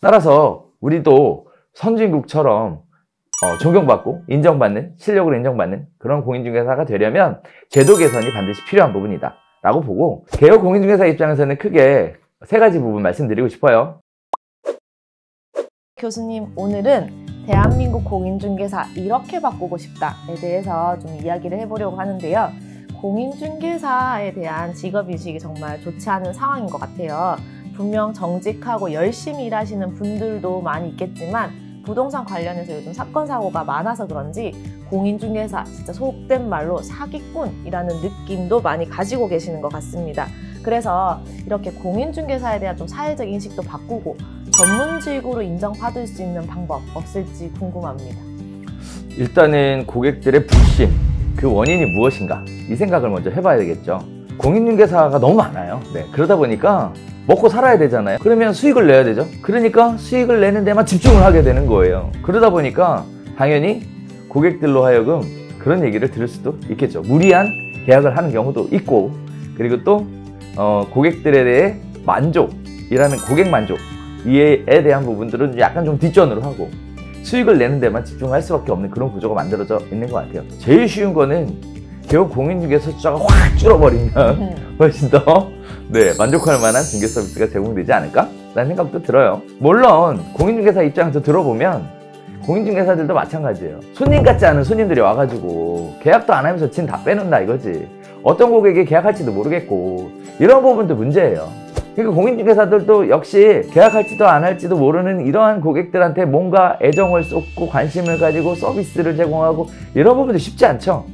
따라서 우리도 선진국처럼 존경받고 인정받는, 실력으로 인정받는 그런 공인중개사가 되려면 제도 개선이 반드시 필요한 부분이다 라고 보고, 개혁 공인중개사 입장에서는 크게 세 가지 부분 말씀드리고 싶어요. 교수님, 오늘은 대한민국 공인중개사 이렇게 바꾸고 싶다에 대해서 좀 이야기를 해보려고 하는데요. 공인중개사에 대한 직업인식이 정말 좋지 않은 상황인 것 같아요. 분명 정직하고 열심히 일하시는 분들도 많이 있겠지만 부동산 관련해서 요즘 사건 사고가 많아서 그런지 공인중개사, 진짜 속된 말로 사기꾼이라는 느낌도 많이 가지고 계시는 것 같습니다. 그래서 이렇게 공인중개사에 대한 좀 사회적 인식도 바꾸고 전문직으로 인정받을 수 있는 방법 없을지 궁금합니다. 일단은 고객들의 불신, 그 원인이 무엇인가 이 생각을 먼저 해봐야 되겠죠. 공인중개사가 너무 많아요. 그러다 보니까 먹고 살아야 되잖아요. 그러면 수익을 내야 되죠. 그러니까 수익을 내는 데만 집중을 하게 되는 거예요. 그러다 보니까 당연히 고객들로 하여금 그런 얘기를 들을 수도 있겠죠. 무리한 계약을 하는 경우도 있고, 그리고 또 고객들에 대해 만족이라는 고객 만족 이에 대한 부분들은 약간 좀 뒷전으로 하고 수익을 내는 데만 집중할 수밖에 없는 그런 구조가 만들어져 있는 것 같아요. 제일 쉬운 거는 결국 공인중개사 숫자가 확 줄어버리면 훨씬 더 만족할 만한 중개 서비스가 제공되지 않을까? 라는 생각도 들어요. 물론 공인중개사 입장에서 들어보면 공인중개사들도 마찬가지예요. 손님 같지 않은 손님들이 와가지고 계약도 안 하면서 진 다 빼놓는다 이거지. 어떤 고객이 계약할지도 모르겠고 이런 부분도 문제예요. 그러니까 공인중개사들도 역시 계약할지도 안 할지도 모르는 이러한 고객들한테 뭔가 애정을 쏟고 관심을 가지고 서비스를 제공하고 이런 부분도 쉽지 않죠.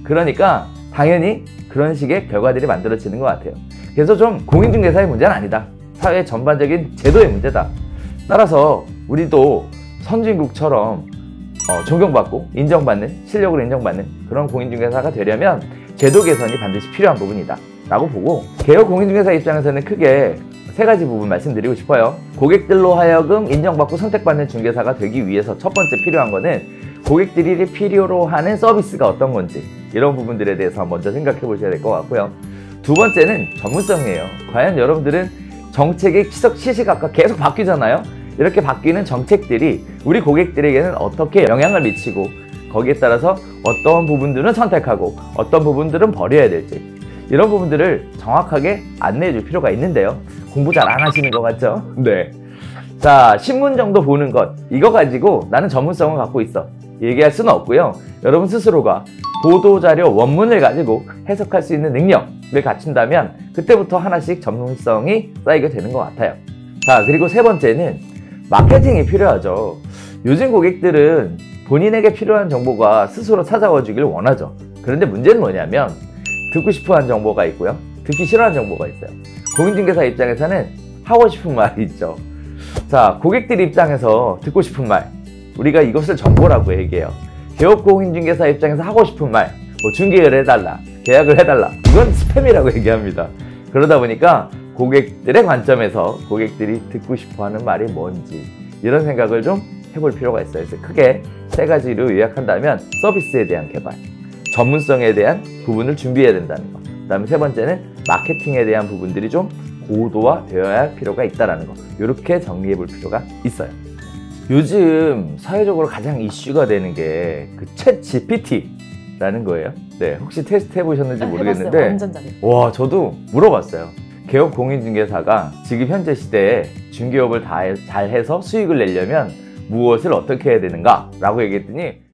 그러니까 당연히 그런 식의 결과들이 만들어지는 것 같아요. 그래서 좀 공인중개사의 문제는 아니다. 사회 전반적인 제도의 문제다. 따라서 우리도 선진국처럼 존경받고 인정받는, 실력으로 인정받는 그런 공인중개사가 되려면 제도 개선이 반드시 필요한 부분이다 라고 보고, 개혁 공인중개사 입장에서는 크게 세 가지 부분 말씀드리고 싶어요. 고객들로 하여금 인정받고 선택받는 중개사가 되기 위해서 첫 번째 필요한 거는 고객들이 필요로 하는 서비스가 어떤 건지, 이런 부분들에 대해서 먼저 생각해 보셔야 될 것 같고요. 두 번째는 전문성이에요. 과연 여러분들은 정책의 시시각각 계속 바뀌잖아요. 이렇게 바뀌는 정책들이 우리 고객들에게는 어떻게 영향을 미치고, 거기에 따라서 어떤 부분들은 선택하고 어떤 부분들은 버려야 될지, 이런 부분들을 정확하게 안내해 줄 필요가 있는데요. 공부 잘 안 하시는 것 같죠? 자, 신문 정도 보는 것, 이거 가지고 나는 전문성을 갖고 있어 얘기할 수는 없고요. 여러분 스스로가 보도자료 원문을 가지고 해석할 수 있는 능력을 갖춘다면 그때부터 하나씩 전문성이 쌓이게 되는 것 같아요. 자, 그리고 세 번째는 마케팅이 필요하죠. 요즘 고객들은 본인에게 필요한 정보가 스스로 찾아와 주길 원하죠. 그런데 문제는 뭐냐면 듣고 싶어하는 정보가 있고요, 듣기 싫어하는 정보가 있어요. 공인중개사 입장에서는 하고 싶은 말이 있죠. 자, 고객들 입장에서 듣고 싶은 말, 우리가 이것을 정보라고 얘기해요. 개혁 공인중개사 입장에서 하고 싶은 말, 중개를 해달라, 계약을 해달라, 이건 스팸이라고 얘기합니다. 그러다 보니까 고객들의 관점에서 고객들이 듣고 싶어하는 말이 뭔지, 이런 생각을 좀 해볼 필요가 있어요. 그래서 크게 세 가지로 요약한다면 서비스에 대한 개발, 전문성에 대한 부분을 준비해야 된다는 거, 그 다음에 세 번째는 마케팅에 대한 부분들이 좀 고도화되어야 할 필요가 있다는 거, 이렇게 정리해 볼 필요가 있어요. 요즘 사회적으로 가장 이슈가 되는 게 그 챗 GPT라는 거예요. 혹시 테스트 해보셨는지 모르겠는데 해봤어요. 완전 잘해요. 와, 저도 물어봤어요. 개혁 공인중개사가 지금 현재 시대에 중개업을 잘 해서 수익을 내려면 무엇을 어떻게 해야 되는가 라고 얘기했더니